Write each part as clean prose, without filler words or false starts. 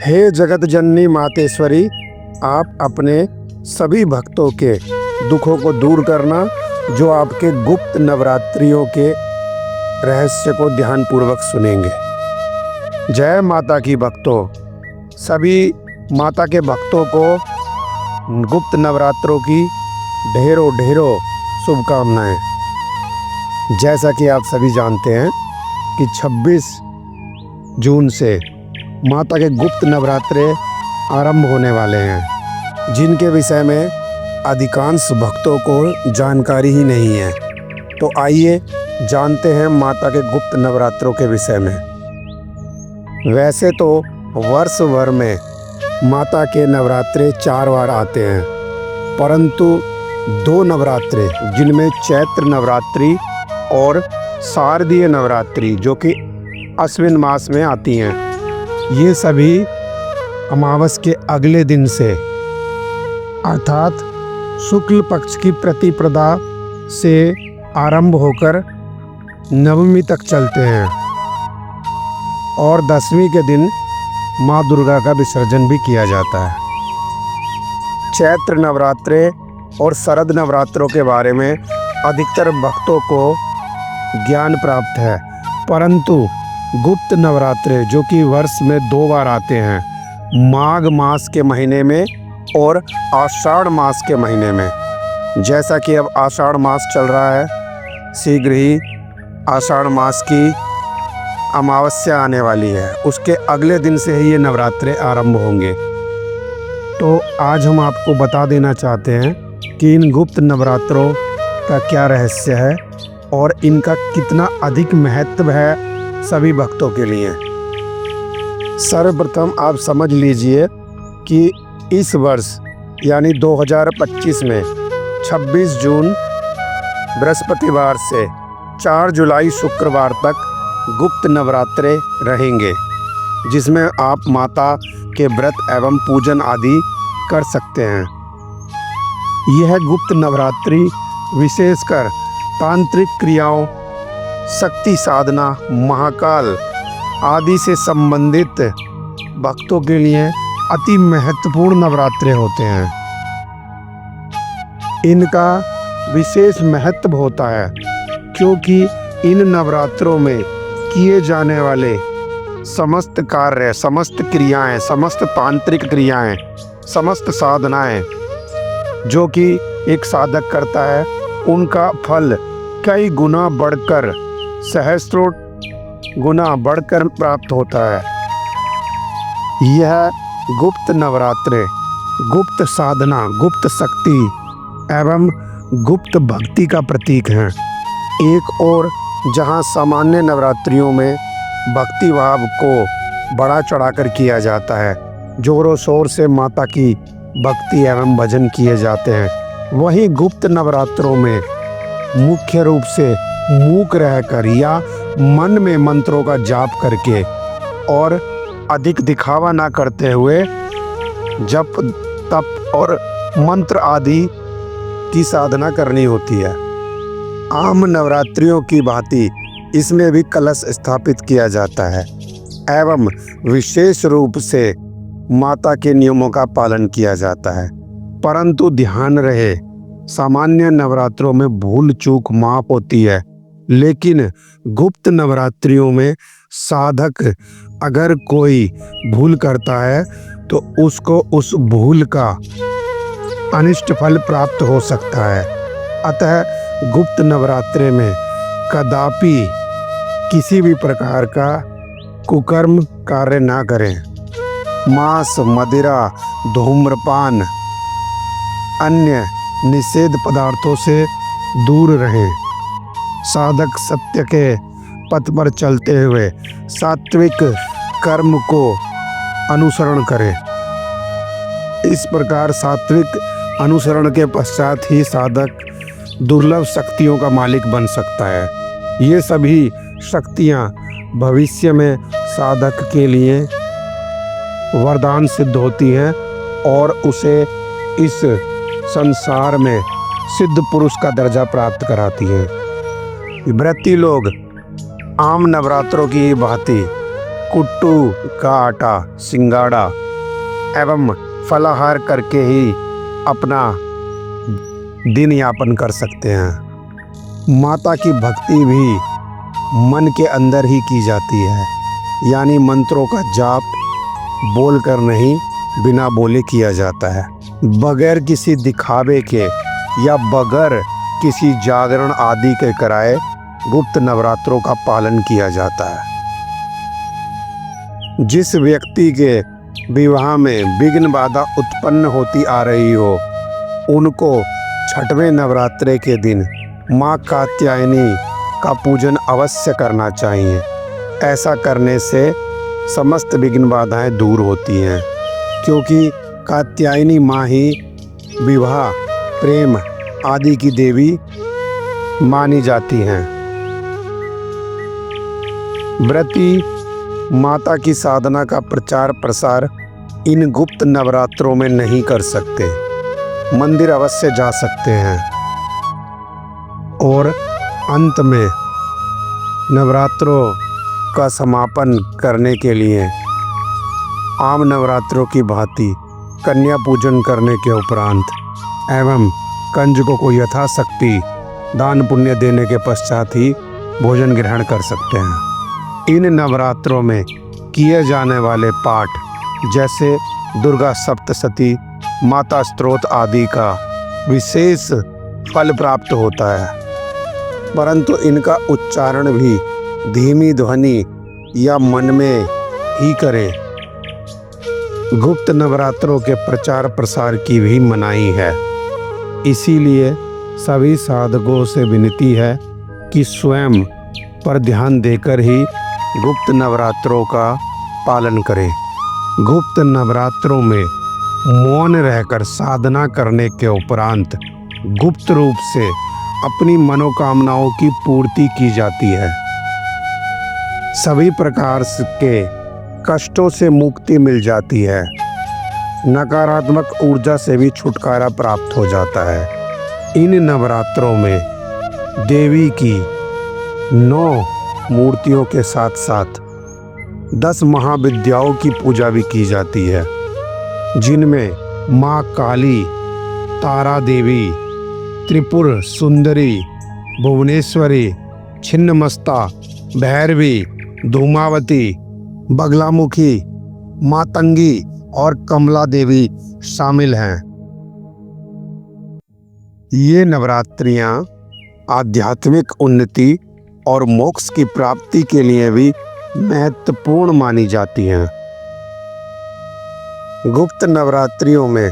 हे जगत जननी मातेश्वरी, आप अपने सभी भक्तों के दुखों को दूर करना, जो आपके गुप्त नवरात्रियों के रहस्य को ध्यानपूर्वक सुनेंगे। जय माता की भक्तों। सभी माता के भक्तों को गुप्त नवरात्रों की ढेरों ढेरों शुभकामनाएं। जैसा कि आप सभी जानते हैं कि 26 जून से माता के गुप्त नवरात्रे आरंभ होने वाले हैं, जिनके विषय में अधिकांश भक्तों को जानकारी ही नहीं है। तो आइए जानते हैं माता के गुप्त नवरात्रों के विषय में। वैसे तो वर्ष भर में माता के नवरात्रे 4 बार आते हैं, परंतु 2 नवरात्रे जिनमें चैत्र नवरात्रि और शारदीय नवरात्रि जो कि अश्विन मास में आती हैं, ये सभी अमावस के अगले दिन से अर्थात शुक्ल पक्ष की प्रतिपदा से आरंभ होकर नवमी तक चलते हैं और 10वीं के दिन माँ दुर्गा का विसर्जन भी किया जाता है। चैत्र नवरात्रे और शरद नवरात्रों के बारे में अधिकतर भक्तों को ज्ञान प्राप्त है, परंतु गुप्त नवरात्रे जो कि वर्ष में 2 बार आते हैं, माघ मास के महीने में और आषाढ़ मास के महीने में। जैसा कि अब आषाढ़ मास चल रहा है, शीघ्र ही आषाढ़ मास की अमावस्या आने वाली है, उसके अगले दिन से ही ये नवरात्रे आरंभ होंगे। तो आज हम आपको बता देना चाहते हैं कि इन गुप्त नवरात्रों का क्या रहस्य है और इनका कितना अधिक महत्व है सभी भक्तों के लिए। सर्वप्रथम आप समझ लीजिए कि इस वर्ष यानी 2025 में 26 जून बृहस्पतिवार से 4 जुलाई शुक्रवार तक गुप्त नवरात्रे रहेंगे, जिसमें आप माता के व्रत एवं पूजन आदि कर सकते हैं। यह गुप्त नवरात्रि विशेषकर तांत्रिक क्रियाओं, शक्ति साधना, महाकाल आदि से संबंधित भक्तों के लिए अति महत्वपूर्ण नवरात्रे होते हैं। इनका विशेष महत्व होता है क्योंकि इन नवरात्रों में किए जाने वाले समस्त कार्य, समस्त क्रियाएं, समस्त तांत्रिक क्रियाएं, समस्त साधनाएं जो कि एक साधक करता है, उनका फल कई गुना बढ़कर, सहस्त्रों गुना बढ़कर प्राप्त होता है। यह गुप्त नवरात्रे गुप्त साधना, गुप्त शक्ति एवं गुप्त भक्ति का प्रतीक हैं। एक और जहां सामान्य नवरात्रियों में भक्ति भाव को बढ़ा चढ़ाकर किया जाता है, जोरों शोर से माता की भक्ति एवं भजन किए जाते हैं, वहीं गुप्त नवरात्रों में मुख्य रूप से मूक रहकर या मन में मंत्रों का जाप करके और अधिक दिखावा ना करते हुए जप तप और मंत्र आदि की साधना करनी होती है। आम नवरात्रियों की भांति इसमें भी कलश स्थापित किया जाता है एवं विशेष रूप से माता के नियमों का पालन किया जाता है। परंतु ध्यान रहे, सामान्य नवरात्रों में भूल चूक माफ होती है, लेकिन गुप्त नवरात्रियों में साधक अगर कोई भूल करता है तो उसको उस भूल का अनिष्ट फल प्राप्त हो सकता है। अतः गुप्त नवरात्रे में कदापि किसी भी प्रकार का कुकर्म कार्य ना करें। मांस, मदिरा, धूम्रपान, अन्य निषेध पदार्थों से दूर रहें। साधक सत्य के पथ पर चलते हुए सात्विक कर्म को अनुसरण करें। इस प्रकार सात्विक अनुसरण के पश्चात ही साधक दुर्लभ शक्तियों का मालिक बन सकता है। ये सभी शक्तियाँ भविष्य में साधक के लिए वरदान सिद्ध होती हैं और उसे इस संसार में सिद्ध पुरुष का दर्जा प्राप्त कराती हैं। व्रती लोग आम नवरात्रों की भांति कुट्टू का आटा, सिंगाड़ा एवं फलाहार करके ही अपना दिन यापन कर सकते हैं। माता की भक्ति भी मन के अंदर ही की जाती है, यानी मंत्रों का जाप बोलकर नहीं, बिना बोले किया जाता है। बगैर किसी दिखावे के या बगैर किसी जागरण आदि के कराए गुप्त नवरात्रों का पालन किया जाता है। जिस व्यक्ति के विवाह में विघ्न बाधा उत्पन्न होती आ रही हो, उनको छठवें नवरात्रे के दिन माँ कात्यायनी का पूजन अवश्य करना चाहिए। ऐसा करने से समस्त विघ्न बाधाएं दूर होती हैं, क्योंकि कात्यायनी माँ ही विवाह, प्रेम आदि की देवी मानी जाती हैं। व्रती माता की साधना का प्रचार प्रसार इन गुप्त नवरात्रों में नहीं कर सकते, मंदिर अवश्य जा सकते हैं। और अंत में नवरात्रों का समापन करने के लिए आम नवरात्रों की भांति कन्या पूजन करने के उपरांत एवं कंजकों को यथाशक्ति दान पुण्य देने के पश्चात ही भोजन ग्रहण कर सकते हैं। इन नवरात्रों में किए जाने वाले पाठ जैसे दुर्गा सप्तशती, माता स्तोत्र आदि का विशेष फल प्राप्त होता है, परंतु इनका उच्चारण भी धीमी ध्वनि या मन में ही करें। गुप्त नवरात्रों के प्रचार प्रसार की भी मनाही है, इसीलिए सभी साधकों से विनती है कि स्वयं पर ध्यान देकर ही गुप्त नवरात्रों का पालन करें। गुप्त नवरात्रों में मौन रहकर साधना करने के उपरांत गुप्त रूप से अपनी मनोकामनाओं की पूर्ति की जाती है। सभी प्रकार के कष्टों से मुक्ति मिल जाती है, नकारात्मक ऊर्जा से भी छुटकारा प्राप्त हो जाता है। इन नवरात्रों में देवी की 9 मूर्तियों के साथ साथ 10 महाविद्याओं की पूजा भी की जाती है, जिनमें माँ काली, तारा देवी, त्रिपुर सुंदरी, भुवनेश्वरी, छिन्नमस्ता, भैरवी, धूमावती, बगलामुखी, मातंगी और कमला देवी शामिल हैं। ये नवरात्रियां आध्यात्मिक उन्नति और मोक्ष की प्राप्ति के लिए भी महत्वपूर्ण मानी जाती हैं। गुप्त नवरात्रियों में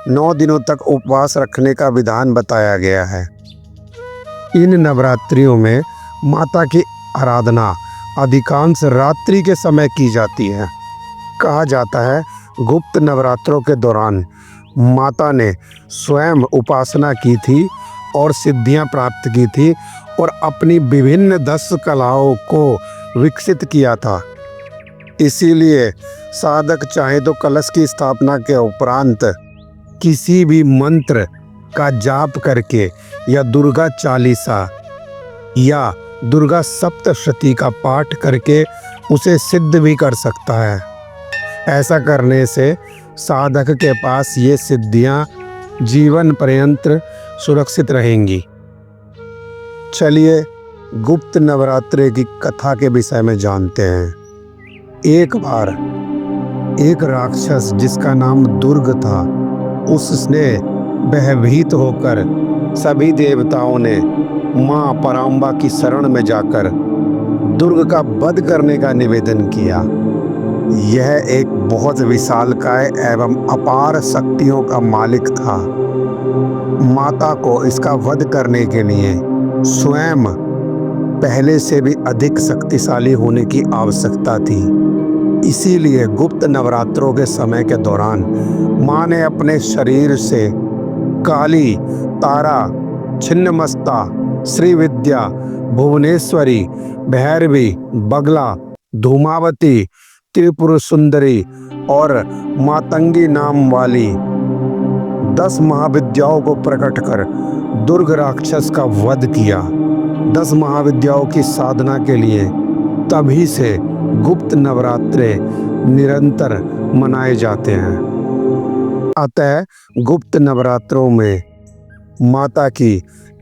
9 दिनों तक उपवास रखने का विधान बताया गया है। इन नवरात्रियों में माता की आराधना अधिकांश रात्रि के समय की जाती है। कहा जाता है गुप्त नवरात्रों के दौरान माता ने स्वयं उपासना की थी और सिद्धियां प्राप्त की थी और अपनी विभिन्न 10 कलाओं को विकसित किया था। इसीलिए साधक चाहे तो कलश की स्थापना के उपरांत किसी भी मंत्र का जाप करके या दुर्गा चालीसा या दुर्गा सप्तशती का पाठ करके उसे सिद्ध भी कर सकता है। ऐसा करने से साधक के पास ये सिद्धियां जीवन पर्यंत सुरक्षित रहेंगी। चलिए गुप्त नवरात्रे की कथा के विषय में जानते हैं। एक बार एक राक्षस जिसका नाम दुर्ग था, उसने भयभीत होकर सभी देवताओं ने माँ पराम्बा की शरण में जाकर दुर्ग का वध करने का निवेदन किया। यह एक बहुत विशालकाय एवं अपार शक्तियों का मालिक था। माता को इसका वध करने के लिए स्वयं पहले से भी अधिक शक्तिशाली होने की आवश्यकता थी। इसीलिए गुप्त नवरात्रों के समय के दौरान माँ ने अपने शरीर से काली, तारा, छिन्नमस्ता, श्रीविद्या, भुवनेश्वरी, भैरवी, बगला, धूमावती, त्रिपुर सुंदरी और मातंगी नाम वाली 10 महाविद्याओं को प्रकट कर दुर्ग राक्षस का वध किया। 10 महाविद्याओं की साधना के लिए तभी से गुप्त नवरात्रे निरंतर मनाए जाते हैं। अतः गुप्त नवरात्रों में माता की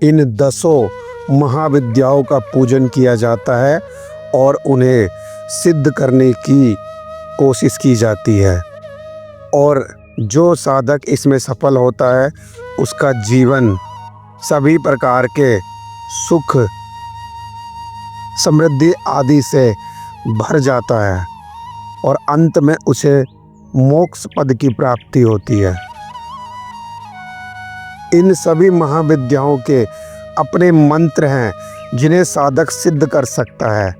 इन 10 महाविद्याओं का पूजन किया जाता है और उन्हें सिद्ध करने की कोशिश की जाती है, और जो साधक इसमें सफल होता है उसका जीवन सभी प्रकार के सुख समृद्धि आदि से भर जाता है और अंत में उसे मोक्ष पद की प्राप्ति होती है। इन सभी महाविद्याओं के अपने मंत्र हैं जिन्हें साधक सिद्ध कर सकता है।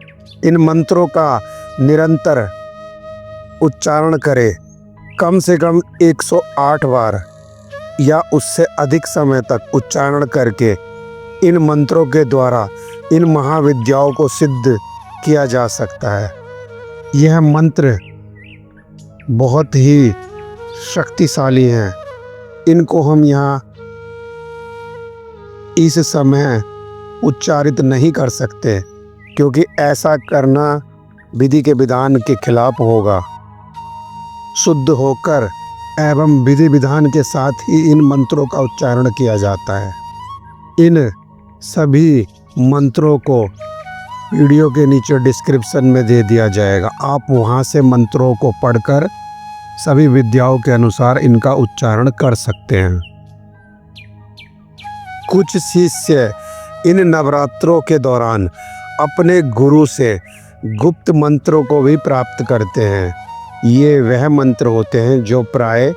इन मंत्रों का निरंतर उच्चारण करे, कम से कम 108 बार या उससे अधिक समय तक उच्चारण करके इन मंत्रों के द्वारा इन महाविद्याओं को सिद्ध किया जा सकता है। यह मंत्र बहुत ही शक्तिशाली हैं। इनको हम यहाँ इस समय उच्चारित नहीं कर सकते, क्योंकि ऐसा करना विधि के विधान के खिलाफ होगा। शुद्ध होकर एवं विधि विधान के साथ ही इन मंत्रों का उच्चारण किया जाता है। इन सभी मंत्रों को वीडियो के नीचे डिस्क्रिप्शन में दे दिया जाएगा। आप वहां से मंत्रों को पढ़कर सभी विद्याओं के अनुसार इनका उच्चारण कर सकते हैं। कुछ शिष्य इन नवरात्रों के दौरान अपने गुरु से गुप्त मंत्रों को भी प्राप्त करते हैं। ये वह मंत्र होते हैं जो प्राय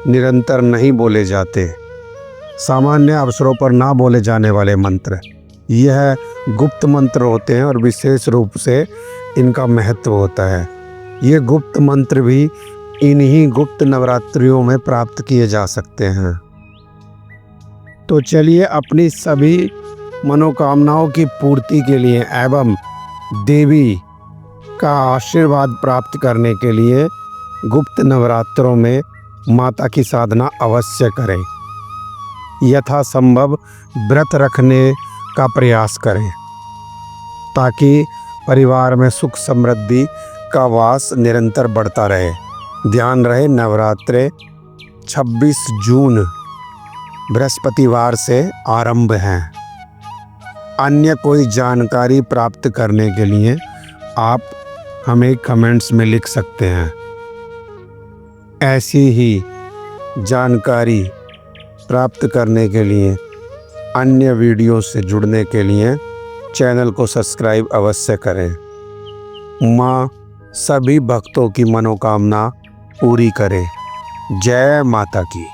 निरंतर नहीं बोले जाते, सामान्य अवसरों पर ना बोले जाने वाले मंत्र यह गुप्त मंत्र होते हैं और विशेष रूप से इनका महत्व होता है। ये गुप्त मंत्र भी इन्हीं गुप्त नवरात्रियों में प्राप्त किए जा सकते हैं। तो चलिए अपनी सभी मनोकामनाओं की पूर्ति के लिए एवं देवी का आशीर्वाद प्राप्त करने के लिए गुप्त नवरात्रों में माता की साधना अवश्य करें। यथासंभव व्रत रखने का प्रयास करें ताकि परिवार में सुख समृद्धि का वास निरंतर बढ़ता रहे। ध्यान रहे, नवरात्रे 26 जून बृहस्पतिवार से आरंभ हैं। अन्य कोई जानकारी प्राप्त करने के लिए आप हमें कमेंट्स में लिख सकते हैं। ऐसी ही जानकारी प्राप्त करने के लिए, अन्य वीडियो से जुड़ने के लिए चैनल को सब्सक्राइब अवश्य करें। माँ सभी भक्तों की मनोकामना पूरी करे। जय माता की।